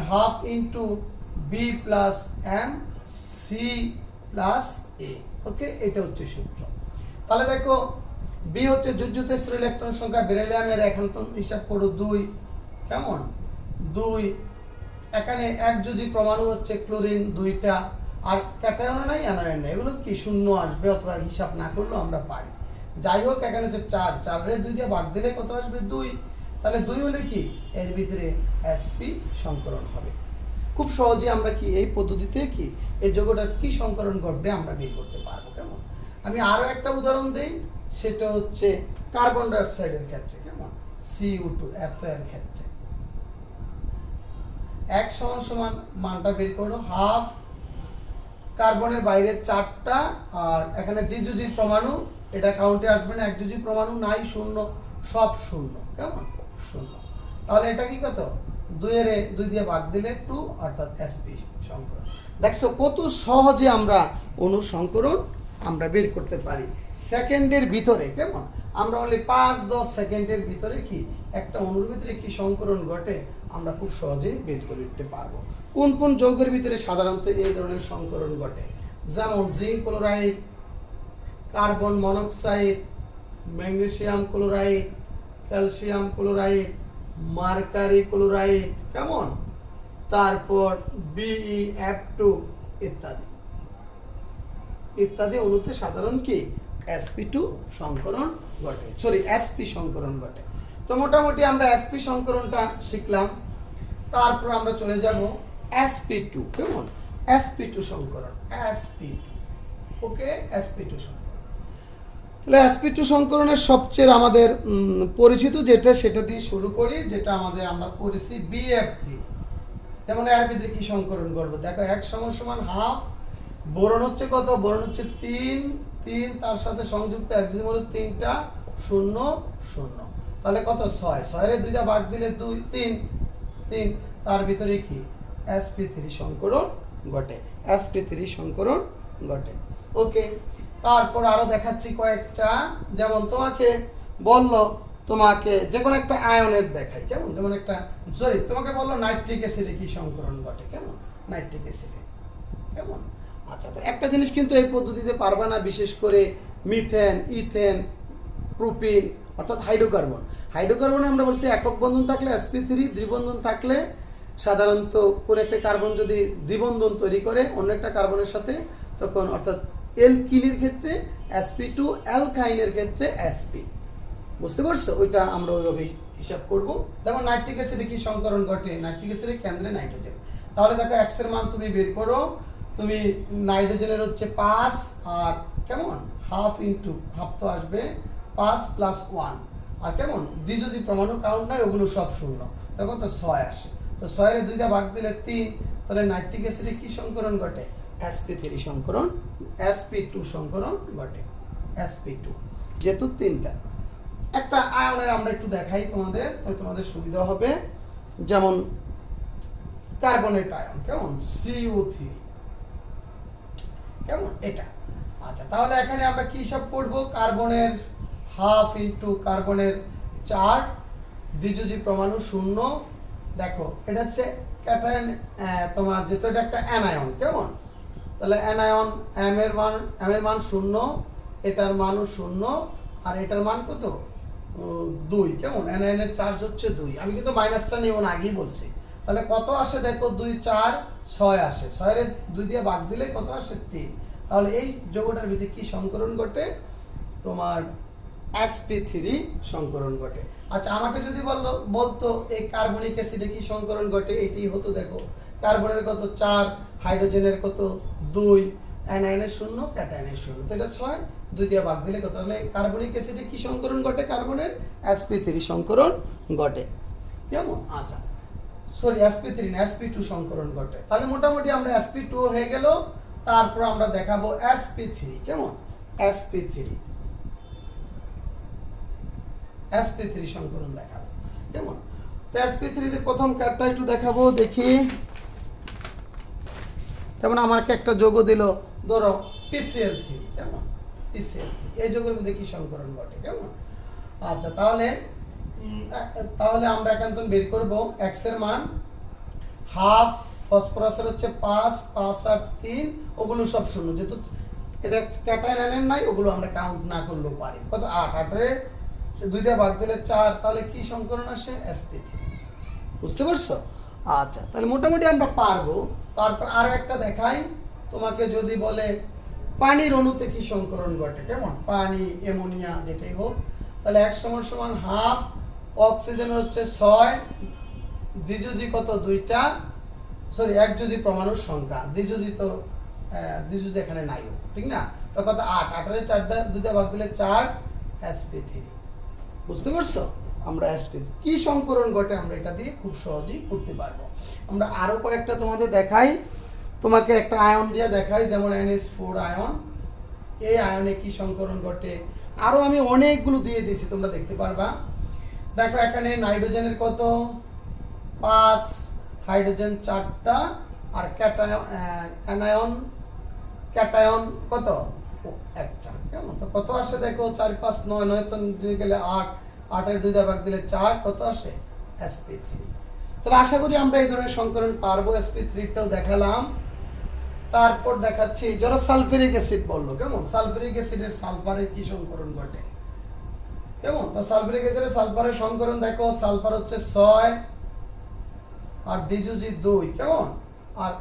Speaker 1: half into B plus M C plus A. Okay, এটা হচ্ছে সূত্র। তাহলে দেখো বি হচ্ছে যুযুত স্তরের ইলেকট্রন সংখ্যা, বেরিলিয়ামের এখন তো হিসাব করো 2, কেমন 2, এখানে একযোজী পরমাণু হচ্ছে ক্লোরিন 2টা, আর ক্যাটায়ন নাই অ্যানায়ন নাই, এগুলো কি শূন্য আসবে, অথবা হিসাব না করলেও আমরা পারি। যাই হোক, এখানে হচ্ছে 4, 4 2 দিয়ে ভাগ দিলে কত আসবে 2, তাহলে 2 হলে কি এর ভিতরে sp সংকরণ হবে। খুব সহজে আমরা কি এই পদ্ধতিতে কি এই যৌগটার কি সংকরণ ঘটবে আমরা বের করতে পারবো। কেমন, আমি আরো একটা উদাহরণ দেই, সেটা হচ্ছে কার্বন ডাই অক্সাইডের ক্ষেত্রে, কেমন Cu2 এর ক্ষেত্রে x সমান মানটা বের করো, হাফ কার্বনের বাইরে 4টা, আর এখানে দ্বিযোজী পরমাণু, এটা কাউন্টে আসবে না, একযোজী পরমাণু নাই, শূন্য, সব শূন্য, কেমন শূন্য। তাহলে এটা কি কত, 2 এর 2 দিয়ে ভাগ দিলে 2, অর্থাৎ sp সংকরণ। দেখছো কত সহজে আমরা অণু সংকরণ আমরা বের করতে পারি সেকেন্ডের ভিতরে। কেমন, আমরা অনলি 5-10 সেকেন্ডের ভিতরে কি একটা অণুর ভিতরে কি সংকরণ ঘটে আমরা খুব সহজেই বের করে দিতে পারবো। কোন কোন যৌগের ভিতরে সাধারণত এই ধরনের সংকরণ ঘটে, যেমন zinc chloride, carbon monoxide, magnesium chloride, calcium chloride, mercury chloride, কেমন, তারপর BeF2 ইত্যাদি ইত্যাদি অণুতে সাধারণ কি sp2 সংকরণ ঘটে, sp সংকরণ ঘটে। তো মোটামুটি আমরা sp সংকরণটা শিখলাম। তারপর আমরা চলে যাব sp2, কেমন sp2 সংকরণ, sp2, ওকে sp2 সংকরণ। তাহলে sp2 সংকরণের সবচেয়ে আমাদের পরিচিত যেটা, সেটা দিয়ে শুরু করি, যেটা আমরা করেছি BF3। যেমন এর ভিতরে কি সংকরণ করব, দেখো x সমান হাফ, বোরন হচ্ছে কত, বোরন হচ্ছে 3, তার সাথে সংযুক্ত একযোজী হলো 3টা, 0 0, তাহলে কত 6, 6 এর 2 দিয়ে ভাগ দিলে 2, 3, তার ভিতরে কি sp3 সংকরণ ঘটে, sp3 সংকরণ ঘটে। ওকে, তারপর আরো দেখাচ্ছি কয়েকটা, যেমন তোমাকে বললো, তোমাকে যে কোনো একটা আয়নের দেখাই, কেমন, যেমন একটা তোমাকে বললো নাইট্রিক অ্যাসিডে কি সংকরণ ঘটে, কেমন নাইট্রিক অ্যাসিডে, কেমন। আচ্ছা, তো একটা জিনিস কিন্তু এই পদ্ধতিতে পারবা না, বিশেষ করে মিথেন, ইথেন, প্রোপিন, অর্থাৎ হাইড্রোকার্বন। হাইড্রোকার্বনে আমরা বলছি একক বন্ধন থাকলে sp3, দ্বিবন্ধন থাকলে সাধারণত কোন একটা কার্বন যদি দ্বিবন্ধন তৈরি করে অন্য একটা কার্বনের সাথে, তখন অর্থাৎ এলকিনের ক্ষেত্রে sp2, অ্যালকাইনের ক্ষেত্রে sp, বুঝতে পারছো, ওইটা আমরা ওইভাবে হিসাব করব। যেমন নাইট্রিক অ্যাসিডে কি সংকরণ ঘটে, নাইট্রিক অ্যাসিডের কেন্দ্রে নাইট্রোজেন। তাহলে দেখো x এর মান তুমি বের করো, তুমি নাইট্রোজেনের হচ্ছে 5, আর কেমন হাফ ইনটু হাফ তো আসবে 5 + 1, আর কেমন দ্বিযোজী পরমাণু কাউন্ট নাই, ওগুলো সব শূন্য, তখন তো 6 আসে, তো 6 এর 2 দিয়ে ভাগ দিলে 3, তাহলে নাইট্রিক অ্যাসিডে কি সংকরণ ঘটে, sp3 সংকরণ, sp2 সংকরণ ঘটে, sp2, যেহেতু 3টা। একটা আয়নের আমরা একটু দেখাই তোমাদের সুবিধা হবে, যেমন কার্বনেট আয়ন, কেমন CO3, কেমন এটা। আচ্ছা, তাহলে এখানে আমরা কি হিসাব করব, কার্বনের হাফ ইনটু কার্বনের 4, দ্বিযোজী পরমাণু 0, দেখো এটা হচ্ছে ক্যাটায়ন, তোমার যেহেতু এটা একটা অ্যানায়ন, কেমন, তাহলে অ্যানায়ন m এর মান 0, এটার মানও 0, আর এটার মান কত 2, কেমন অ্যানায়নের চার্জ হচ্ছে 2, আমি কিন্তু মাইনাসটা নেব না, আগেই বলছি। তাহলে কত আসে দেখো, 2 4 6 আসে, 6 এর 2 দিয়ে ভাগ দিলে কত আসে 3, তাহলে এই যৌগটার ভিতরে কি সংকরণ ঘটে, তোমার sp3 সংকরণ ঘটে। আচ্ছা, আমাকে যদি বলতো এই কার্বনিক অ্যাসিডে কি সংকরণ ঘটে, এটাই হতো, দেখো কার্বনের কত 4, হাইড্রোজেনের কত 2, অ্যানায়নের 0, ক্যাটায়নের 0, তো এটা 6, 2 দিয়ে ভাগ দিলে কত, তাহলে কার্বনিক অ্যাসিডে কি সংকরণ ঘটে, কার্বনের sp3 সংকরণ ঘটে, কেমন। আচ্ছা, sp3 না sp2 সংকরণ ঘটে। তাহলে মোটামুটি আমরা sp2 হয়ে গেল, তারপর আমরা দেখাবো sp3, কেমন sp3 সংকরণ দেখাবো কেমন। তো sp3 তে প্রথম কার্ডটা একটু দেখাবো দেখি। যেমন আমাকে একটা যৌগ দিল ধরো PCl3 কেমন, PCl3 এই যৌগের মধ্যে কি সংকরণ ঘটে কেমন। আচ্ছা তাহলে আমরা একান্তন বের করব x এর মান হাফ, ফসফরাসের হচ্ছে 5, 5 আর 3 ওগুলো সব শূন্য, যেহেতু এটা ক্যাটায়ন আয়ন নাই ওগুলো আমরা কাউন্ট না করলেও পারি। কত 8, 8 এ 2 দিয়ে ভাগ দিলে 4, তাহলে কি সংকরণ আসে sp3, বুঝতে পারছো। আচ্ছা তাহলে মোটামুটি আমরা পারবো। তারপর আরো একটা দেখাই তোমাকে, যদি বলে পানির অণুতে কি সংকরণ ঘটে কেমন, পানি অ্যামোনিয়া যেটাই হোক, তাহলে 1 সমান হাফ, অক্সিজেনের হচ্ছে 6, দ্বিযোজি কত 2টা, সরি একযোজি পরমাণুর সংখ্যা, দ্বিযোজি এখানে নাই, ঠিক না। তো কত 8, 8 এর 4 2 দিয়ে ভাগ দিলে 4, sp3, বুঝতে পারছো। আমরা sp3 কি সংকরণ ঘটে আমরা এটা দিয়ে খুব সহজেই করতে পারবো। আমরা আরো কয়েকটা তোমাদের দেখাই, তোমাকে একটা আয়ন দিয়ে দেখাই, যেমন NH4 আয়ন, এই আয়নে কি সংকরণ ঘটে। আরো আমি অনেকগুলো দিয়ে দিয়েছি, তোমরা দেখতে পারবা। দেখো এখানে নাইট্রোজেনের কত 5, হাইড্রোজেন 4টা, আর ক্যাটায়ন কত একটা কেমন। তো কত আসে দেখো 4, 5, 9, 9 তো দিয়ে গেলে 8, 8 এর 2 দিয়ে ভাগ দিলে 4, কত আসে sp3। তাহলে আশা করি আমরা এই ধরনের সংকরণ পারবো। sp3টাও দেখালাম। তারপর দেখাচ্ছি যারা সালফিউরিক অ্যাসিড বললো কেমন, সালফিউরিক অ্যাসিডের সালফারের কি সংকরণ ঘটে কেমন। তো সালফিউরিক অ্যাসিডের সালফারের সংকরণ দেখো, সালফার হচ্ছে 6 আর দ্বিযোজি 2 কেমন, আর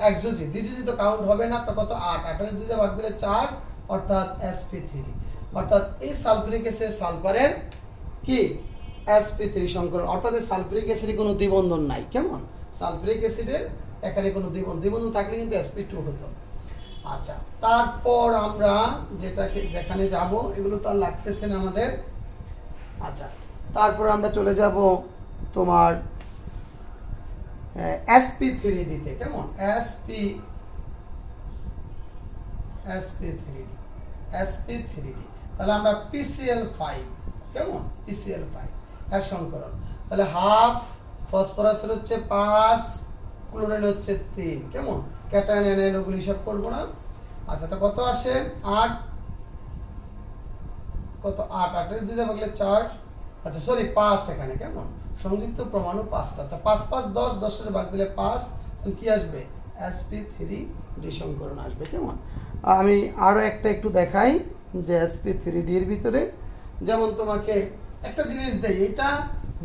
Speaker 1: একযোজি, দ্বিযোজি তো কাউন্ট হবে না, তো কত 8, 8 এর 2 দিয়ে ভাগ দিলে 4, অর্থাৎ sp3, অর্থাৎ এই সালফিউরিক অ্যাসিড সালফারের কি sp3 সংকরণ, অর্থাৎ এই সালফিউরিক অ্যাসিডে কোনো দ্বিবন্ধন নাই কেমন। সালফিউরিক অ্যাসিডের এখানে কোনো দ্বিবন্ধন থাকলে কিন্তু sp2 হতো। আচ্ছা তারপর আমরা যেখানে যাব এগুলো তো আর লাগতেছে না আমাদের। আচ্ছা তারপর আমরা চলে যাব তোমার sp3d তে কেমন, sp3d, তাহলে আমরা PCl5 কেমন, PCl5 এর সংকরণ, তাহলে হাফ, ফসফরাসের হচ্ছে 5, ক্লোরিন হচ্ছে 3 কেমন, ক্যাটায়ন অ্যানায়ন ওগুলো হিসাব করব না। আচ্ছা তো কত আসে 8, কত 8, 8 এর 2 দিয়ে ভাগ দিলে 4, আচ্ছা সরি 5 এখানে কেমন, সংযুক্ত পরমাণু 5টা, তো 5, 5, 10, 10 এর ভাগ দিলে 5, তাহলে কি আসবে sp3d সংকরণ আসবে কেমন। আমি আরো একটা একটু দেখাই যে sp3d এর ভিতরে, যেমন তোমাকে একটা জিনিস দেই, এটা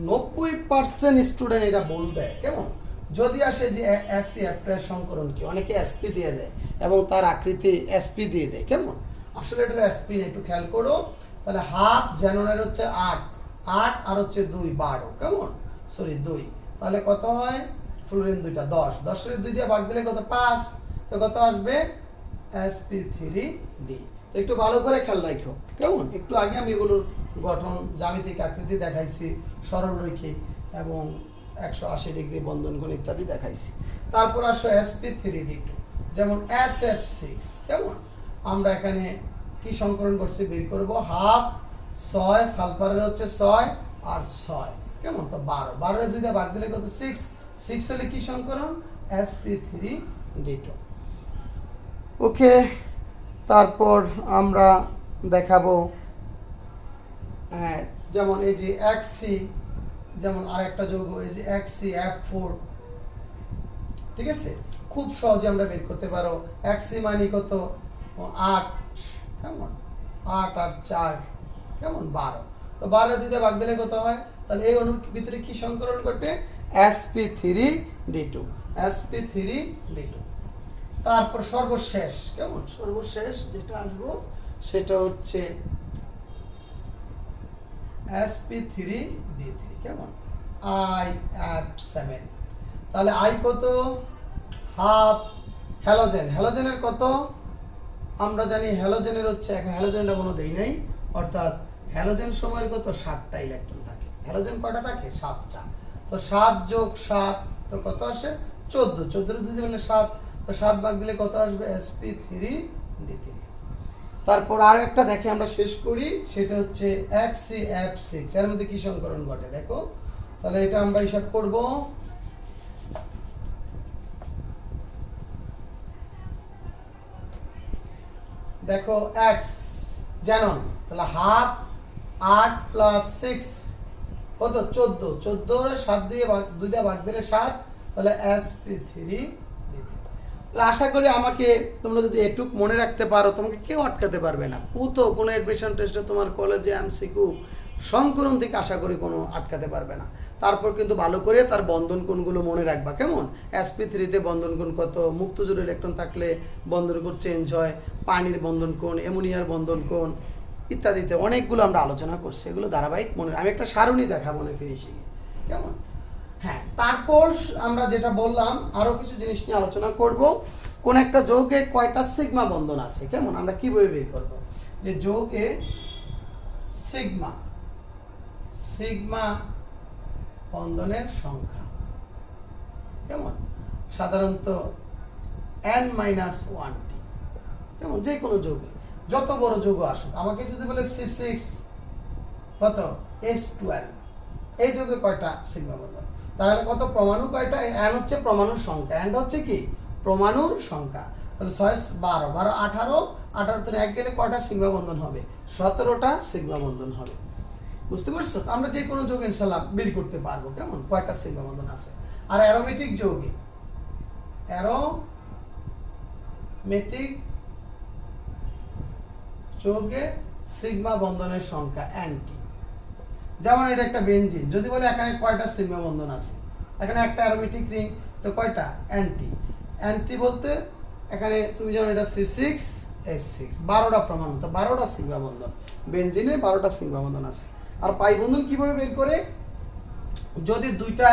Speaker 1: 90% স্টুডেন্ট এটা বল দেয় কেমন, যদি আসে যে SCF এর সংকরণ কি, অনেকে sp দিয়ে দেয় এবং তার আকৃতি sp দিয়ে দেয় কেমন, আসলে এটা sp না, একটু খেয়াল করো। তাহলে হাফ জ্যাননের হচ্ছে 8, 8 আর হচ্ছে 2, 12 কেমন, সরি 2, তাহলে কত হয় ফ্লোরিন 2টা 10, 10 এর 2 দিয়ে ভাগ দিলে কত 5, তো কত আসবে sp3d। তো একটু ভালো করে খেয়াল রাখো কেমন। একটু আগে আমি এগুলোর গঠন, জ্যামিতিক আকৃতি দেখাইছি, সরল রৈখিক এবং 180 ডিগ্রি বন্ধন কোণ ইত্যাদি দেখাইছি। তারপর আসো sp3d2, যেমন SF6 কেমন, আমরা এখানে কি সংকরণ করছি বের করব, হাফ 6, সালফারের হচ্ছে 6 আর 6 কেমন, তো 12, 12 এর 2 দিয়ে ভাগ দিলে কত 6, 6 হলে কি সংকরণ sp3d2। ওকে তারপর আমরা দেখাবো যেমন এই যে XC, যেমন আরেকটা যৌগ এই যে XCF4, ঠিক আছে, খুব সহজে আমরা বের করতে পারো। XC মানে কত 8 কেমন, 8 আর 4 কেমন 12, তো 12 এর 2 দিয়ে ভাগ দিলে কত হয়, তাহলে এই অণুর ভিতরে কি সংকরণ ঘটে sp3d2, sp3d2। তারপর সর্বশেষ কেমন, সর্বশেষ যেটা আসবো সেটা হচ্ছে sp3d3 কেমন, IF7, তাহলে I কত হাফ, হ্যালোজেন, হ্যালোজেনের কত আমরা জানি, হ্যালোজেনের হচ্ছে এখন হ্যালোজেনটা কোনো দেই নাই, অর্থাৎ হ্যালোজেন সময়ের কত 7টা ইলেকট্রন থাকে, হ্যালোজেন কয়টা থাকে 7টা, তো 7 যোগ 7 তো কত আসে 14, 14 এর 2 দিয়ে 7, তো 7 ভাগ দিলে কত আসবে sp3d3। তারপর আর একটা দেখে আমরা শেষ করি, সেটা হচ্ছে HCF6। এর মধ্যে কি সংকরণ ঘটে দেখো, তাহলে এটা আমরা হিসাব করব। দেখো x জানুন, তাহলে হাফ 8 + 6 কত 14, 14 এর 7 দিয়ে ভাগ 2 দিয়ে ভাগ দিলে 7, তাহলে sp3। তাহলে আশা করি আমাকে তোমরা যদি এটুক মনে রাখতে পারো, তোমাকে কেউ আটকাতে পারবে না। কোনো অ্যাডমিশন টেস্টে তোমার কলেজে এমসিকিউ সংকরণ থেকে আশা করি কোনো আটকাতে পারবে না। তারপর কিন্তু ভালো করে তার বন্ধন কোণগুলো মনে রাখবা, কেমন? sp3 বন্ধন কোণ কত, মুক্ত জোড় ইলেকট্রন থাকলে বন্ধন কোণ চেঞ্জ হয়, পানির বন্ধন কোণ, অ্যামোনিয়ার বন্ধন কোণ ইত্যাদিতে অনেকগুলো আমরা আলোচনা করছি, এগুলো ধারাবাহিক মনে। আমি একটা সারণী দেখাবো না ফিনিশিংয়ে, কেমন? হ্যাঁ, তারপর আমরা যেটা বললাম আরো কিছু জিনিস নিয়ে আলোচনা করব। কোন একটা যৌগে কয়টা সিগমা বন্ধন আছে, কেমন? আমরা কিভাবে বের করব যে যৌগে সিগমা বন্ধনের সংখ্যা, কেমন? সাধারণত n-1টি, কেমন? যে কোনো যৌগে যত বড় যৌগ আসুক, আমাকে যদি বলে C6 কত S12, এই যৌগে কয়টা সিগমা বন্ধন, তাহলে কত পরমাণু কয়টা? n হচ্ছে পরমাণুর সংখ্যা, n হচ্ছে কি পরমাণুর সংখ্যা। তাহলে 6 12 12 18, 18 থেকে 1 গেলে কয়টা সিগমা বন্ধন হবে? 17টা সিগমা বন্ধন হবে। বুঝতে পারছো? আমরা যে কোনো যৌগ ইনশাআল্লাহ বের করতে পারবো, কেমন? কয়টা সিগমা বন্ধন আছে। আর অ্যারোমেটিক যৌগে সিগমা বন্ধনের সংখ্যা nটি। যেমন এটা একটা বেনজিন, যদি বলে এখানে কয়টা সিগমা বন্ধন আছে, এখানে একটা অ্যারোমেটিক রিং, তো কয়টা? nটি বলতে এখানে তুমি জানো এটা C6H6, 12টা পরমাণু, তো 12টা সিগমা বন্ধন। বেনজিনে 12টা সিগমা বন্ধন আছে। আর পাই বন্ধন কিভাবে বের করে? যদি দুইটা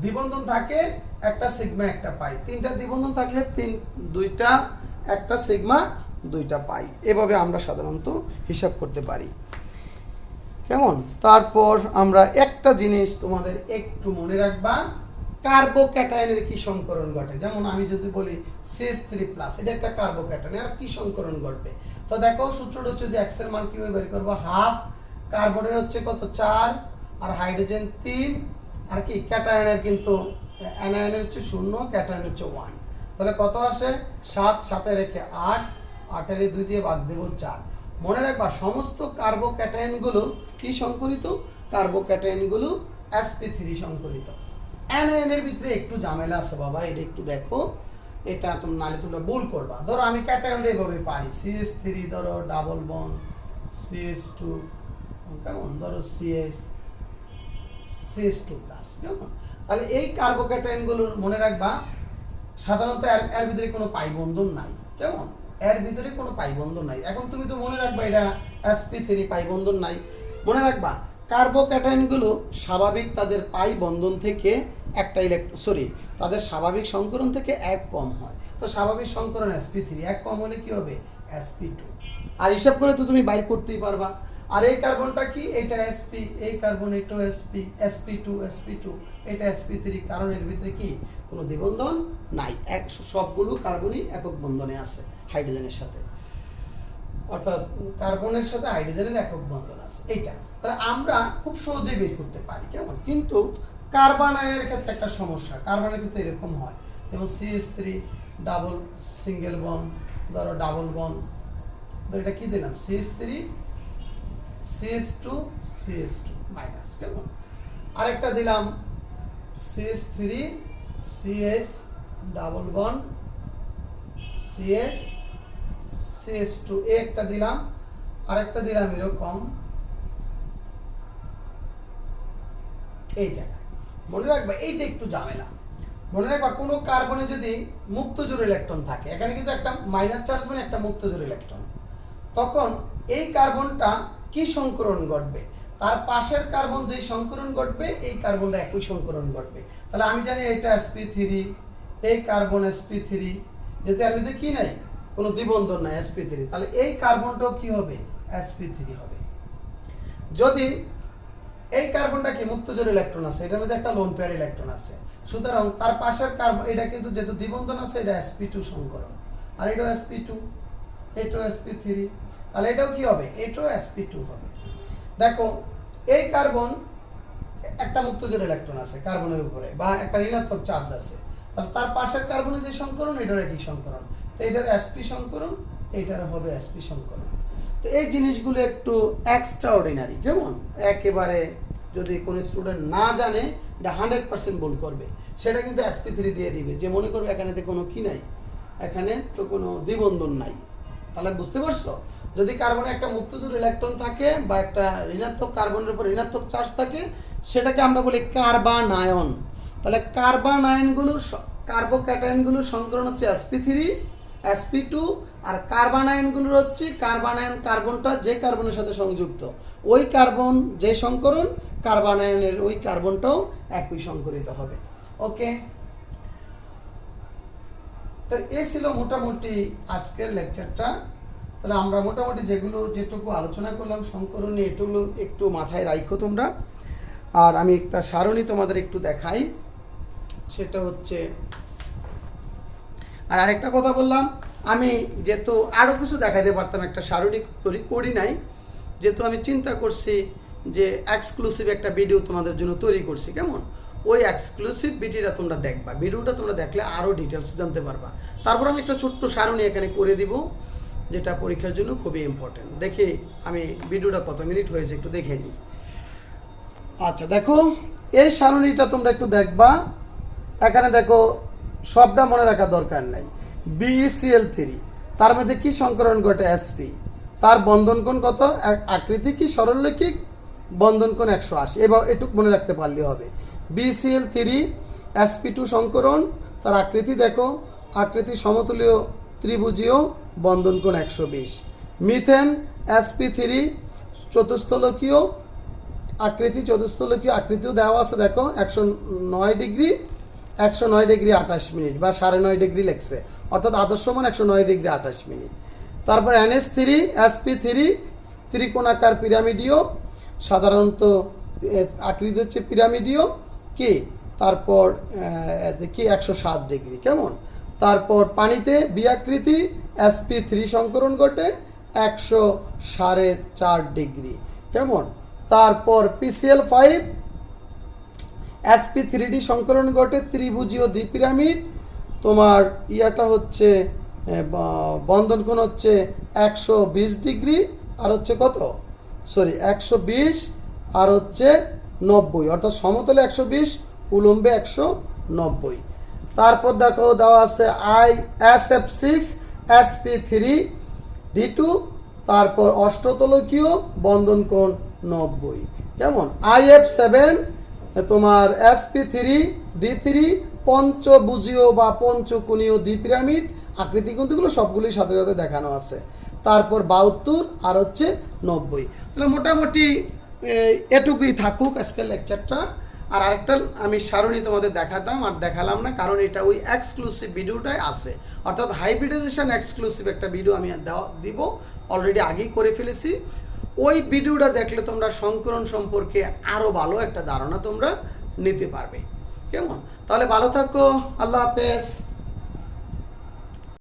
Speaker 1: দ্বিবন্ধন থাকে, একটা সিগমা একটা পাই, তিনটা দ্বিবন্ধন থাকলে দুইটা একটা সিগমা দুইটা পাই, এভাবে আমরা সাধারণত হিসাব করতে পারি, কেমন? তারপর আমরা একটা জিনিস তোমাদের একটু মনে রাখবা, কার্বোক্যাটায়নের কি সংকরণ ঘটে। যেমন আমি যদি বলি CH3+, এটা একটা কার্বোক্যাটায়ন, আর কি সংকরণ ঘটবে? তো দেখো সূত্রটা হচ্ছে যে x এর মান কিভাবে বের করব, হাফ কার্বনের হচ্ছে কত 4 আর হাইড্রোজেন 3, আর কি ক্যাটায়নের কিন্তু অ্যানায়নের হচ্ছে 0, ক্যাটায়ন হচ্ছে 1, তাহলে কত আসে 7, 7 রেখে 8, 8 এর 2 দিয়ে ভাগ দেব 4। মনে রাখবা সমস্ত কার্বোক্যাটায়নগুলো কি সংকরিত? কার্বোক্যাটায়নগুলো sp3 সংকরিত। অ্যানায়নের ভিতরে একটু ঝামেলা আছে বাবা, এটা একটু দেখো, এটা তোমরা নালে তোমরা ভুল করবা। ধরো আমি ক্যাটায়নটা এভাবে পারি, CH3 ধরো ডাবল বন্ড CH2, কেমন? ধরো CH2+, কেমন? তাহলে এই কার্বোক্যাটায়নগুলোর মনে রাখবা সাধারণত এর ভিতরে কোনো পাই বন্ধন নাই, কেমন? এর ভিতরে কোনো পাই বন্ধন নাই। এখন তুমি তো মনে রাখবা এটা sp3 পাই বন্ধন নাই। মনে রাখবা কার্বোক্যাটায়নগুলো স্বাভাবিক তাদের পাই বন্ধন থেকে একটা তাদের স্বাভাবিক সংকরণ থেকে এক কম হয়। তো স্বাভাবিক সংকরণ sp3, এক কম হলে কি হবে? sp2। আর হিসাব করে তো তুমি বাইর করতেই পারবা। আর এই কার্বনটা কি? এটা sp, এই কার্বন এটা sp2, এটা sp3, কারণ এর ভিতরে কি কোনো দ্বিবন্ধন নাই, সবগুলো কার্বনই একক বন্ধনে আছে হাইড্রোজেনের সাথে, অর্থাৎ কার্বনের সাথে হাইড্রোজেনের একক বন্ধন আছে এইটা। তাহলে আমরা খুব সহজেই বের করতে পারি, কেমন? কিন্তু কার্বন আয়নের ক্ষেত্রে একটা সমস্যা, কার্বনের ক্ষেত্রে এরকম হয়, যেমন CH3 ডাবল সিঙ্গেল বন্ড, ধরো ডাবল বন্ড, ধরো এটা কি দিলাম CH3 CH2 মাইনাস, কেমন? আরেকটা দিলাম CH3 CH double bond CH2, একটা দিলাম, আরেকটা দিলাম এরকম এই জায়গায়। মনে রাখবা এইটা একটু ঝামেলা। মনে রাখবা কোনো কার্বনে যদি মুক্ত জোড় ইলেকট্রন থাকে, এখানে কিন্তু একটা মাইনাস চার্জ মানে একটা মুক্ত জোড় ইলেকট্রন, তখন এই কার্বনটা কি সংকরণ ঘটবে? তার পাশের কার্বন যেই সংকরণ ঘটবে, এই কার্বনটা একই সংকরণ ঘটবে। তাহলে আমি জানি এটা sp3, এই কার্বন sp3, যেহেতু এর মধ্যে কি নাই কোনো দ্বিবন্ধন নাই sp3, তাহলে এই কার্বনটাও কি হবে? sp3 হবে। যদি এই কার্বনটা কি মুক্ত জোড় ইলেকট্রন আছে, এটার মধ্যে একটা লোন পেয়ার ইলেকট্রন আছে, সুতরাং তার পাশের কার্বন এটা কিন্তু যেহেতু দ্বিবন্ধন আছে, এটা sp2 সংকরণ, আর এটাও sp2, এটাও sp3, তাহলে এটাও কি হবে, এটাও sp2 হবে। দেখো এই কার্বন একটা মুক্তজোড় ইলেকট্রন আছে কার্বনের উপরে বা একটা ঋণাত্মক চার্জ আছে, তাহলে তার পাশের কার্বনের যে সংকরণ এটার একই সংকরণ, তো এটার sp সংকরণ, এটার হবে sp সংকরণ। তো এই জিনিসগুলো একটু এক্সট্রা অর্ডিনারি, কেমন একেবারে যদি কোনো স্টুডেন্ট না জানে এটা 100% ভুল করবে, সেটা কিন্তু sp3 দিয়ে দিবে, যে মনে করবে এখানে তো কোনো কি নাই, এখানে তো কোনো দ্বিবন্ধন নাই। তাহলে বুঝতে পারছো, যদি কার্বনে একটা মুক্তজোড় ইলেকট্রন থাকে বা একটা ঋণাত্মক কার্বনের উপর ঋণাত্মক চার্জ থাকে, সেটাকে আমরা বলি কার্বানায়ন। তাহলে কার্বানায়নগুলোর কার্বোক্যাটায়নগুলোর সংকরণ হচ্ছে sp3 sp2, আর কার্বানায়নগুলোর হচ্ছে কার্বানায়ন কার্বনটা যে কার্বনের সাথে সংযুক্ত ওই কার্বন যে সংকরণ, কার্বানায়নের ওই কার্বনটাও একই সংকরিত হবে। ওকে, তো এই ছিল মোটামুটি আজকের লেকচারটা। তাহলে আমরা মোটামুটি যেটুকু আলোচনা করলাম সংকরণ নিয়ে, এটুকু একটু মাথায় রাখো তোমরা। আর আমি একটা সারণী তোমাদের একটু দেখাই, সেটা হচ্ছে, আর আরেকটা কথা বললাম, আমি যেহেতু আরও কিছু দেখাইতে পারতাম, একটা সারণী তৈরি করি নাই, যেহেতু আমি চিন্তা করছি যে এক্সক্লুসিভ একটা ভিডিও তোমাদের জন্য তৈরি করছি, কেমন ওই এক্সক্লুসিভ ভিডিওটা তোমরা দেখবা, ভিডিওটা তোমরা দেখলে আরও ডিটেলস জানতে পারবা। তারপর আমি একটা ছোট্ট সারণী এখানে করে দিব, যেটা পরীক্ষার জন্য খুবই ইম্পর্টেন্ট। দেখি আমি ভিডিওটা কত মিনিট হয়েছে একটু দেখে নিই। আচ্ছা দেখো, এই সারণীটা তোমরা একটু দেখবা, এখানে দেখো সবটা মনে রাখার দরকার নাই। BeCl3 তার মধ্যে কি সংকরণ ঘটে, sp, তার বন্ধন কোণ কত, আকৃতি কি সরলরৈখিক, বন্ধন কোণ 180, এবার এটুক মনে রাখতে পারলে হবে। BeCl3 sp2 সংকরণ, তার আকৃতি দেখো, আকৃতি সমতুলীয় ত্রিভুজীয়, বন্ধন কোণ 120। মিথেন sp3 চতুস্থলকীয়, আকৃতি চতুস্থলকীয়, আকৃতিও দেওয়া আছে দেখো, 109 ডিগ্রি 28 মিনিট বা 9.5 ডিগ্রি লেখছে, অর্থাৎ আদর্শ মান 109 ডিগ্রি 28 মিনিট। তারপর NH3 sp3 ত্রিকোণাকার পিরামিডীয়, সাধারণত আকৃতি হচ্ছে পিরামিডীয় কি, তারপর কি 107 ডিগ্রি, কেমন। তারপর পানিতে বিআকৃতি sp3 সংকরণ ঘটে 104.5 ডিগ্রি, কেমন। তারপর PCl5 sp3d সংকরণ ঘটে ত্রিভুজীয় দ্বিপিরামিড, তোমার ইয়াটা হচ্ছে বন্ধন কোণ হচ্ছে 120 ডিগ্রি, আর হচ্ছে কত, 120 আর হচ্ছে 90, অর্থাৎ সমতলে 120, উলম্বে 190। তারপর দেখো দেওয়া আছে ISF6 sp3d2, তারপর অষ্টতলকীয়, বন্ধন কোণ 90, কেমন। IF7 তোমার sp3d3 পঞ্চভুজীয় বা পঞ্চকোণীয় দ্বিপিরামিড, আকৃতি কিন্তু সবগুলোই সাথে সাথে দেখানো আছে। তারপর 72 আর হচ্ছে 90। তাহলে মোটামুটি এটুকুই থাকুক আজকের লেকচারটা। আর আরেকটা আমি সারণী তোমাদের দেখাতাম, আর দেখালাম না, কারণ এটা ওই এক্সক্লুসিভ ভিডিওটাই আছে, অর্থাৎ হাইব্রিডাইজেশন এক্সক্লুসিভ একটা ভিডিও আমি দিব, অলরেডি আগেই করে ফেলেছি। ওই ভিডিওটা দেখলে তোমরা সংকরণ সম্পর্কে আরও ভালো একটা ধারণা তোমরা নিতে পারবে, কেমন। তাহলে ভালো থাকো, আল্লাহ হাফেজ।